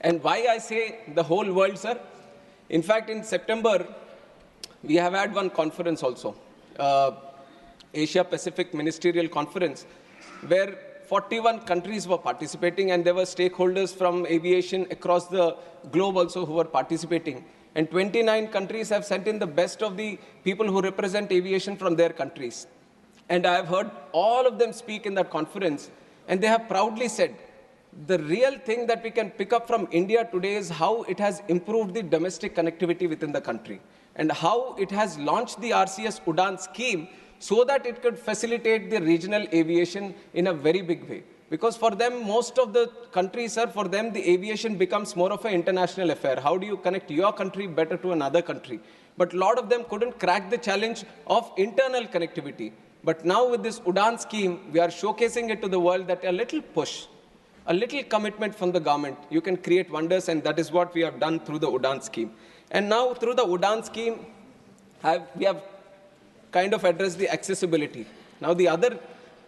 And why I say the whole world, sir? In fact, in September, we have had one conference also, Asia Pacific Ministerial Conference, where 41 countries were participating, and there were stakeholders from aviation across the globe also who were participating. And 29 countries have sent in the best of the people who represent aviation from their countries. And I have heard all of them speak in that conference, and they have proudly said, the real thing that we can pick up from India today is how it has improved the domestic connectivity within the country, and how it has launched the RCS UDAN scheme so that it could facilitate the regional aviation in a very big way. Because for them, most of the countries, sir, for them, the aviation becomes more of an international affair. How do you connect your country better to another country? But a lot of them couldn't crack the challenge of internal connectivity. But now with this UDAN scheme, we are showcasing it to the world that a little push, a little commitment from the government, you can create wonders, and that is what we have done through the UDAN scheme. And now through the UDAN scheme, we have kind of addressed the accessibility. Now the other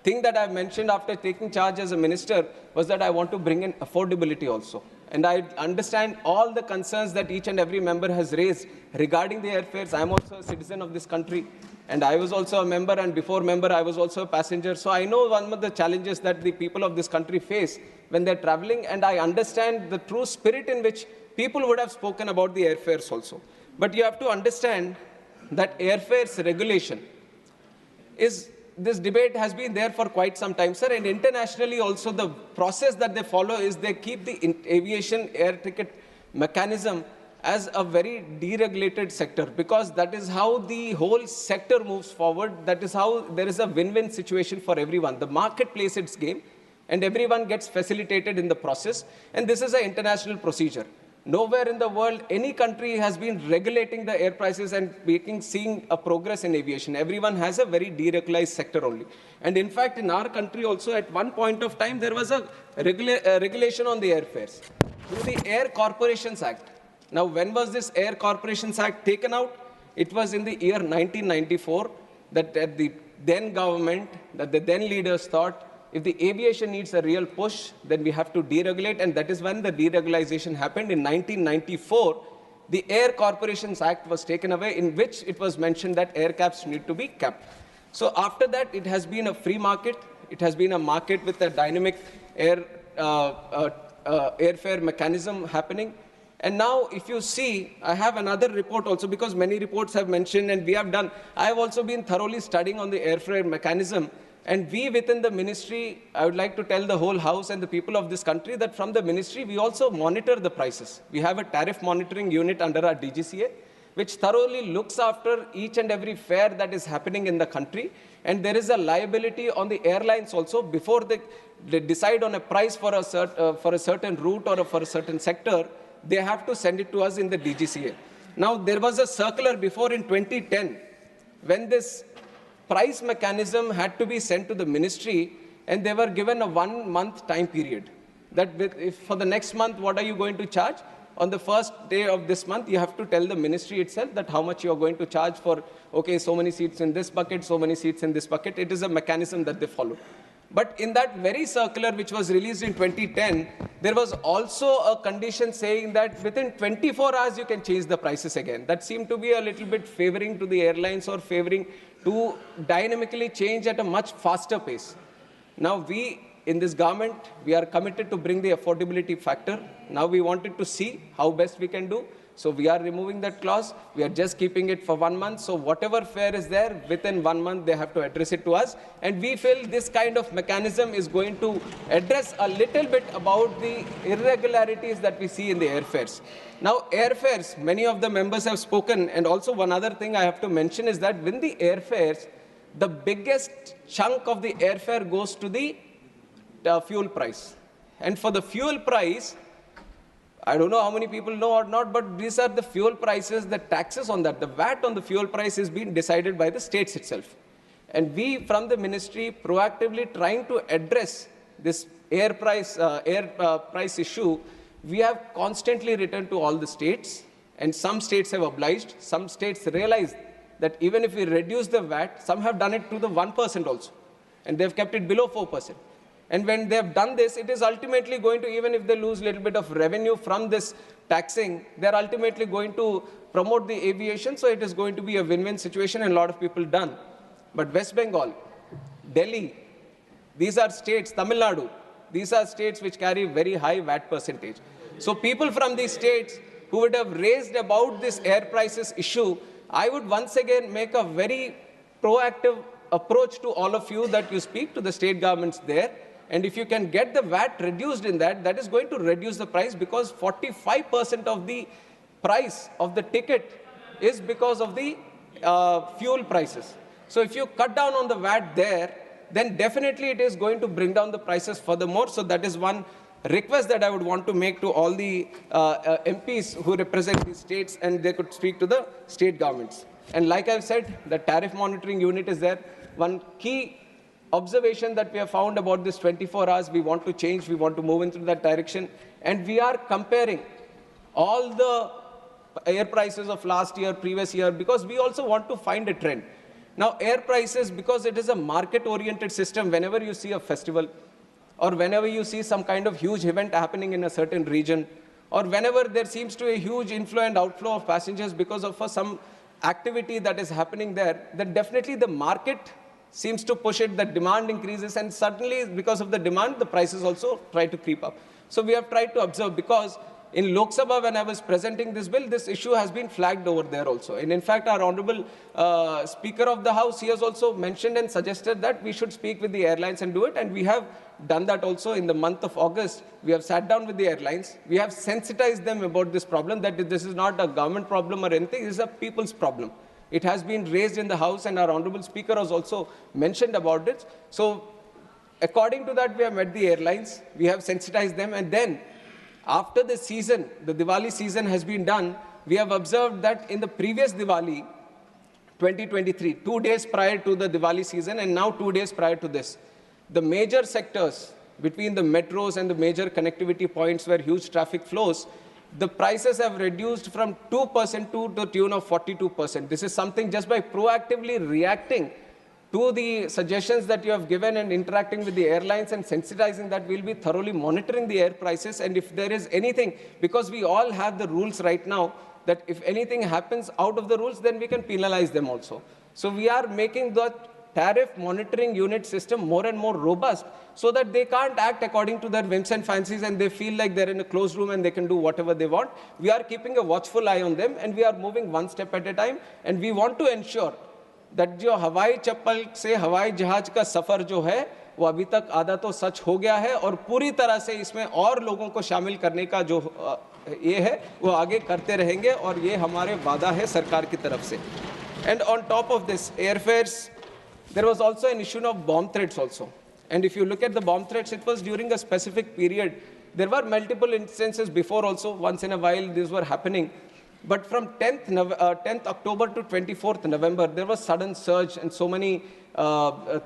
thing that I mentioned after taking charge as a minister was that I want to bring in affordability also. And I understand all the concerns that each and every member has raised regarding the airfares. I am also a citizen of this country, and I was also a member, and before member, I was also a passenger. So I know one of the challenges that the people of this country face when they're traveling, and I understand the true spirit in which people would have spoken about the airfares also. But you have to understand that airfares regulation is, this debate has been there for quite some time, sir, and internationally also the process that they follow is they keep the aviation air ticket mechanism as a very deregulated sector, because that is how the whole sector moves forward. That is how there is a win-win situation for everyone. The market plays its game, and everyone gets facilitated in the process, and this is an international procedure. Nowhere in the world, any country has been regulating the air prices and seeing a progress in aviation. Everyone has a very deregularized sector only. And in fact, in our country also, at one point of time, there was a regulation on the airfares through the Air Corporations Act. Now, when was this Air Corporations Act taken out? It was in the year 1994 that the then government, that the then leaders thought, if the aviation needs a real push, then we have to deregulate, and that is when the deregulation happened. In 1994, the Air Corporations Act was taken away, in which it was mentioned that air caps need to be kept. So after that, it has been a free market. It has been a market with a dynamic airfare mechanism happening. And now, if you see, I have another report also, because many reports have mentioned, and we have done, I have also been thoroughly studying on the airfare mechanism. And we within the ministry, I would like to tell the whole house and the people of this country that from the ministry, we also monitor the prices. We have a tariff monitoring unit under our DGCA, which thoroughly looks after each and every fare that is happening in the country. And there is a liability on the airlines also. Before they decide on a price for a certain route or for a certain sector, they have to send it to us in the DGCA. Now, there was a circular before in 2010, when this price mechanism had to be sent to the ministry, and they were given a 1-month time period. That if for the next month, what are you going to charge? On the first day of this month, you have to tell the ministry itself that how much you are going to charge for, okay, so many seats in this bucket, so many seats in this bucket. It is a mechanism that they follow. But in that very circular, which was released in 2010, there was also a condition saying that within 24 hours, you can change the prices again. That seemed to be a little bit favoring to the airlines, or favoring to dynamically change at a much faster pace. Now, we in this government, we are committed to bring the affordability factor. Now we wanted to see how best we can do. So we are removing that clause. We are just keeping it for 1 month. So whatever fare is there, within 1 month, they have to address it to us. And we feel this kind of mechanism is going to address a little bit about the irregularities that we see in the airfares. Now, airfares, many of the members have spoken. And also one other thing I have to mention is that when the airfares, the biggest chunk of the airfare goes to the fuel price. And for the fuel price, I don't know how many people know or not, but these are the fuel prices, the taxes on that. The VAT on the fuel price is being decided by the states itself. And we, from the ministry, proactively trying to address this air price issue, we have constantly written to all the states, and some states have obliged. Some states realize that even if we reduce the VAT, some have done it to the 1% also, and they've kept it below 4%. And when they have done this, it is ultimately going to, even if they lose a little bit of revenue from this taxing, they're ultimately going to promote the aviation. So it is going to be a win-win situation and a lot of people done. But West Bengal, Delhi, these are states, Tamil Nadu, these are states which carry very high VAT percentage. So people from these states who would have raised about this air prices issue, I would once again make a very proactive approach to all of you that you speak to the state governments there. And if you can get the VAT reduced in that, that is going to reduce the price, because 45% of the price of the ticket is because of the fuel prices. So if you cut down on the VAT there, then definitely it is going to bring down the prices furthermore. So that is one request that I would want to make to all the MPs who represent the states, and they could speak to the state governments. And like I've said, the tariff monitoring unit is there. One key observation that we have found about this 24 hours, we want to change, we want to move into that direction. And we are comparing all the air prices of last year, previous year, because we also want to find a trend. Now, air prices, because it is a market-oriented system, whenever you see a festival, or whenever you see some kind of huge event happening in a certain region, or whenever there seems to be a huge inflow and outflow of passengers because of some activity that is happening there, then definitely the market seems to push it, the demand increases, and suddenly because of the demand, the prices also try to creep up. So we have tried to observe, because in Lok Sabha, when I was presenting this bill, this issue has been flagged over there also. And in fact, our Honorable Speaker of the House, he has also mentioned and suggested that we should speak with the airlines and do it. And we have done that also in the month of August. We have sat down with the airlines. We have sensitized them about this problem, that this is not a government problem or anything, it is a people's problem. It has been raised in the House, and our Honorable Speaker has also mentioned about it. So according to that, we have met the airlines, we have sensitized them, and then after the season, the Diwali season has been done, we have observed that in the previous Diwali, 2023, 2 days prior to the Diwali season, and now 2 days prior to this, the major sectors between the metros and the major connectivity points where huge traffic flows, the prices have reduced from 2% to the tune of 42%. This is something just by proactively reacting to the suggestions that you have given and interacting with the airlines and sensitizing that, we'll be thoroughly monitoring the air prices. And if there is anything, because we all have the rules right now, that if anything happens out of the rules, then we can penalize them also. So we are making the tariff monitoring unit system more and more robust, so that they can't act according to their whims and fancies, and they feel like they're in a closed room and they can do whatever they want. We are keeping a watchful eye on them, and we are moving one step at a time. And we want to ensure that जो हवाई चप्पल से हवाई जहाज का सफर जो है, वो अभी तक आधा तो सच हो गया है, और पूरी तरह से इसमें और लोगों को शामिल करने का जो ये है, वो आगे करते रहेंगे, और ये हमारे वादा है सरकार की तरफ से. And on top of this, airfares, there was also an issue of bomb threats also. And if you look at the bomb threats, it was during a specific period. There were multiple instances before also. Once in a while, these were happening. But from 10th October to 24th November, there was sudden surge and so many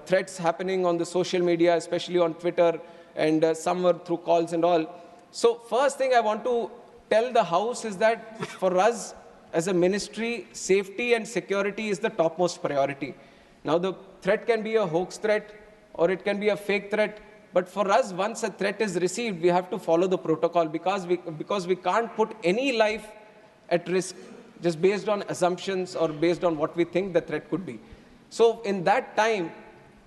threats happening on the social media, especially on Twitter, and some were through calls and all. So first thing I want to tell the House is that for us as a ministry, safety and security is the topmost priority. Now the threat can be a hoax threat or it can be a fake threat. But for us, once a threat is received, we have to follow the protocol, because we can't put any life at risk just based on assumptions or based on what we think the threat could be. So in that time,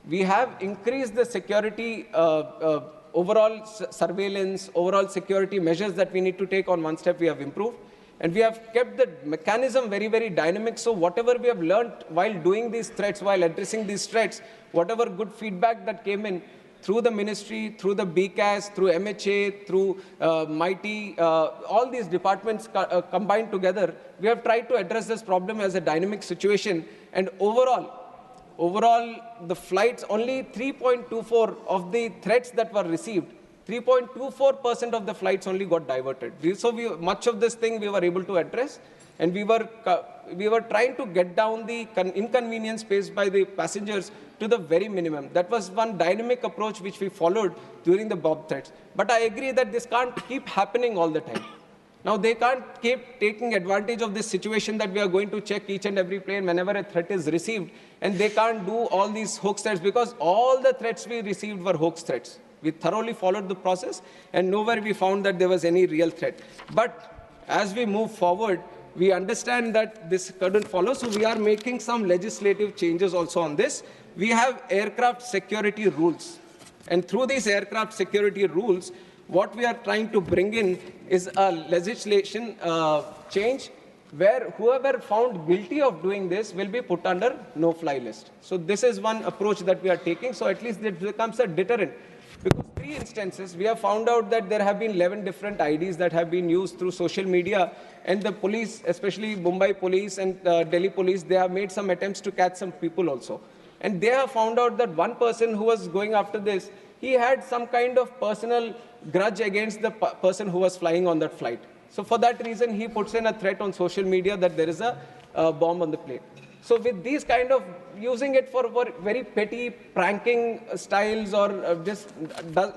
we have increased the security, overall surveillance, overall security measures that we need to take. On one step, we have improved. And we have kept the mechanism very, very dynamic. So whatever we have learned while doing these threats, while addressing these threats, whatever good feedback that came in, through the ministry, through the BCAS, through MHA, through MITI, all these departments combined together, we have tried to address this problem as a dynamic situation. And overall, the flights, only 3.24 of the threats that were received, 3.24% of the flights only got diverted. Much of this thing we were able to address, and we were trying to get down the inconvenience faced by the passengers to the very minimum. That was one dynamic approach which we followed during the bomb threats. But I agree that this can't keep happening all the time. Now, they can't keep taking advantage of this situation that we are going to check each and every plane whenever a threat is received, and they can't do all these hoax threats, because all the threats we received were hoax threats. We thoroughly followed the process, and nowhere we found that there was any real threat. But as we move forward, we understand that this couldn't follow, so we are making some legislative changes also on this. We have aircraft security rules, and through these aircraft security rules, what we are trying to bring in is a legislation change where whoever found guilty of doing this will be put under no-fly list. So this is one approach that we are taking, so at least it becomes a deterrent. Because 3 instances, we have found out that there have been 11 different IDs that have been used through social media, and the police, especially Mumbai police and Delhi police, they have made some attempts to catch some people also. And they have found out that one person who was going after this, he had some kind of personal grudge against the person who was flying on that flight. So for that reason, he puts in a threat on social media that there is a bomb on the plane. So with these kind of using it for very petty pranking styles, or just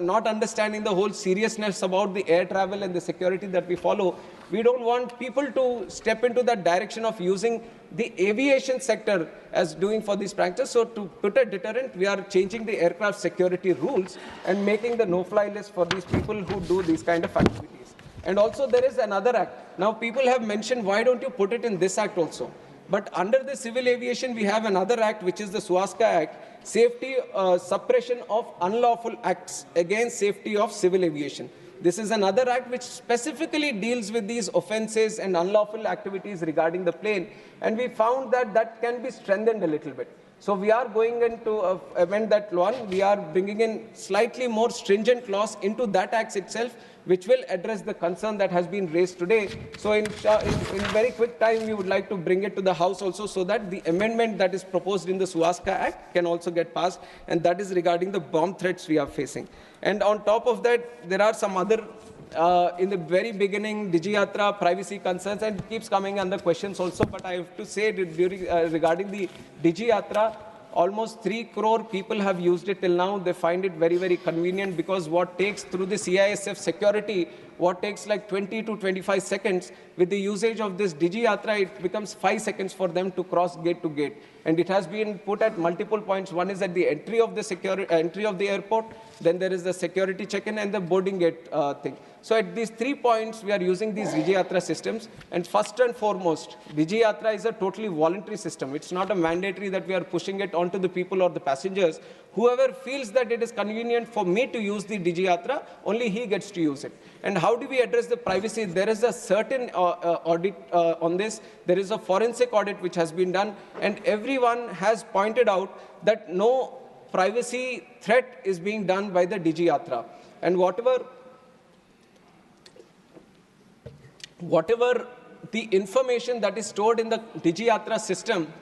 not understanding the whole seriousness about the air travel and the security that we follow, we don't want people to step into that direction of using the aviation sector as doing for these pranksters. So to put a deterrent, we are changing the aircraft security rules and making the no-fly list for these people who do these kind of activities. And also there is another act. Now people have mentioned, why don't you put it in this act also? But under the civil aviation, we have another act, which is the Swastika Act, Safety Suppression of Unlawful Acts Against Safety of Civil Aviation. This is another act which specifically deals with these offenses and unlawful activities regarding the plane. And we found that that can be strengthened a little bit. So we are going into amend that law. We are bringing in slightly more stringent laws into that act itself, which will address the concern that has been raised today. So in very quick time, we would like to bring it to the House also, so that the amendment that is proposed in the Swastika Act can also get passed, and that is regarding the bomb threats we are facing. And on top of that, there are some other, in the very beginning, Digiyatra, privacy concerns, and it keeps coming under questions also, but I have to say that regarding the Digiyatra, almost 3 crore people have used it till now. They find it very, very convenient, because what takes through the CISF security, what takes like 20 to 25 seconds, with the usage of this Digiyatra, it becomes 5 seconds for them to cross gate to gate. And it has been put at multiple points. One is at the entry of the entry of the airport, then there is the security check-in and the boarding gate thing. So at these 3 points, we are using these Digiyatra systems. And first and foremost, Digiyatra is a totally voluntary system. It's not a mandatory that we are pushing it onto the people or the passengers. Whoever feels that it is convenient for me to use the Digiyatra, only he gets to use it. And how do we address the privacy? There is a certain audit on this. There is a forensic audit which has been done, and everyone has pointed out that no privacy threat is being done by the Digiyatra. And whatever the information that is stored in the Digiyatra system,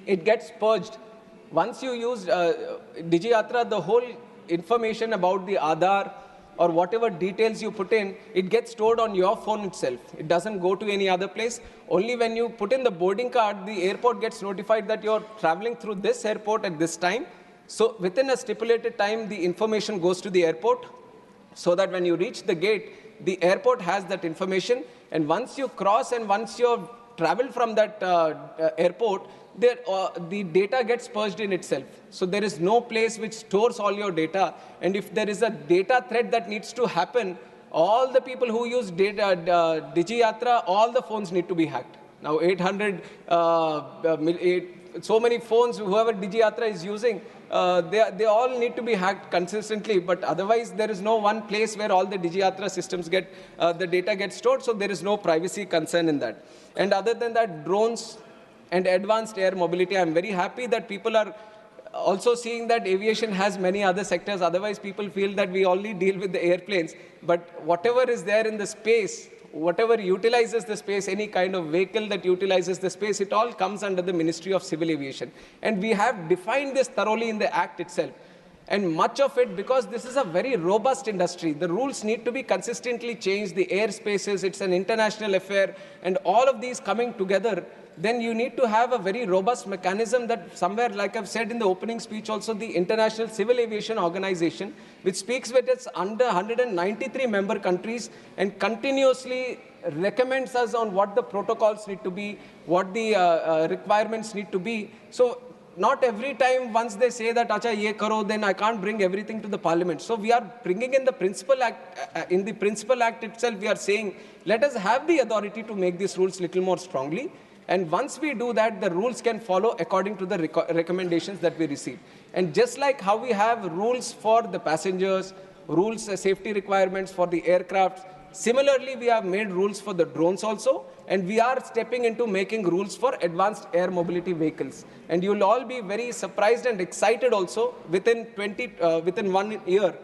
it gets purged. Once you use Digiyatra, the whole information about the Aadhaar or whatever details you put in, it gets stored on your phone itself. It doesn't go to any other place. Only when you put in the boarding card, the airport gets notified that you're traveling through this airport at this time. So within a stipulated time, the information goes to the airport, so that when you reach the gate, the airport has that information. And once you cross and once you've traveled from that airport, the data gets purged in itself. So there is no place which stores all your data. And if there is a data threat that needs to happen, all the people who use Digiyatra, all the phones need to be hacked. Now 800, so many phones, whoever Digiyatra is using, they all need to be hacked consistently, but otherwise there is no one place where all the Digiyatra systems get, the data gets stored, so there is no privacy concern in that. And other than that, drones and advanced air mobility, I'm very happy that people are also seeing that aviation has many other sectors. Otherwise, people feel that we only deal with the airplanes, but whatever is there in the space, whatever utilizes the space, any kind of vehicle that utilizes the space, it all comes under the Ministry of Civil Aviation. And we have defined this thoroughly in the Act itself. And much of it, because this is a very robust industry, the rules need to be consistently changed, the airspaces, it's an international affair, and all of these coming together, then you need to have a very robust mechanism that somewhere, like I've said in the opening speech also, the International Civil Aviation Organization, which speaks with its under 193 member countries and continuously recommends us on what the protocols need to be, what the requirements need to be. So not every time once they say that, acha, ye karo, then I can't bring everything to the parliament. So we are bringing in the principal act, in the principal act itself, we are saying, let us have the authority to make these rules little more strongly. And once we do that, the rules can follow according to the recommendations that we receive. And just like how we have rules for the passengers, rules, safety requirements for the aircraft, similarly, we have made rules for the drones also, and we are stepping into making rules for advanced air mobility vehicles. And you will all be very surprised and excited also within 1 year,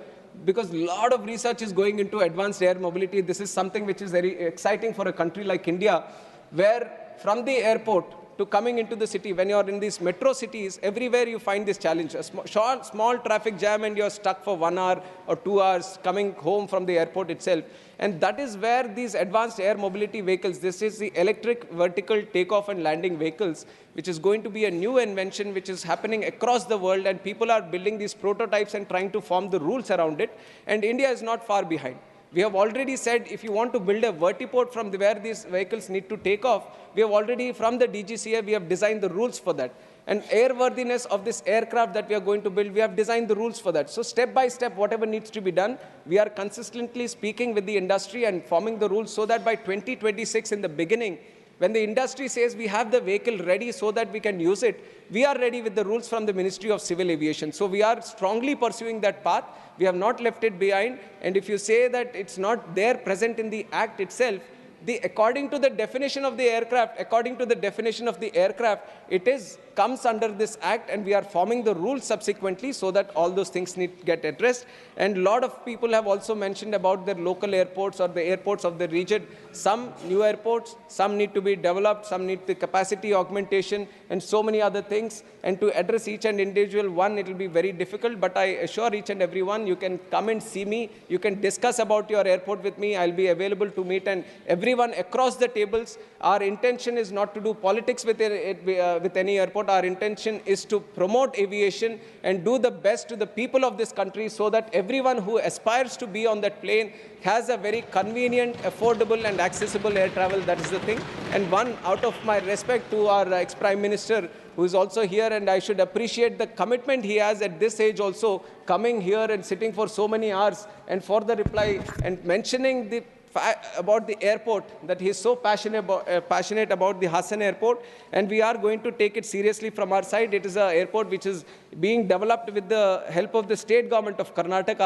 because a lot of research is going into advanced air mobility. This is something which is very exciting for a country like India, where from the airport to coming into the city, when you're in these metro cities, everywhere you find this challenge. A small traffic jam and you're stuck for 1 hour or 2 hours coming home from the airport itself. And that is where these advanced air mobility vehicles, this is the electric vertical takeoff and landing vehicles, which is going to be a new invention which is happening across the world, and people are building these prototypes and trying to form the rules around it. And India is not far behind. We have already said if you want to build a vertiport from where these vehicles need to take off, we have already, from the DGCA, we have designed the rules for that. And airworthiness of this aircraft that we are going to build, we have designed the rules for that. So step by step, whatever needs to be done, we are consistently speaking with the industry and forming the rules so that by 2026 in the beginning, when the industry says we have the vehicle ready so that we can use it, we are ready with the rules from the Ministry of Civil Aviation. So we are strongly pursuing that path. We have not left it behind. And if you say that it's not there present in the Act itself, according to the definition of the aircraft, it comes under this Act, and we are forming the rules subsequently so that all those things need to get addressed. And a lot of people have also mentioned about their local airports or the airports of the region. Some new airports, some need to be developed, some need the capacity augmentation, and so many other things. And to address each and individual one, it will be very difficult, but I assure each and every one, you can come and see me, you can discuss about your airport with me, I'll be available to meet, and everyone across the tables. Our intention is not to do politics with any airport. Our intention is to promote aviation and do the best to the people of this country so that everyone who aspires to be on that plane has a very convenient, affordable and accessible air travel. That is the thing. And one, out of my respect to our ex-Prime Minister, who is also here, and I should appreciate the commitment he has at this age also, coming here and sitting for so many hours, and for the reply and mentioning about the airport, that he is so passionate about the Hassan airport, and we are going to take it seriously from our side. It is an airport which is being developed with the help of the state government of Karnataka.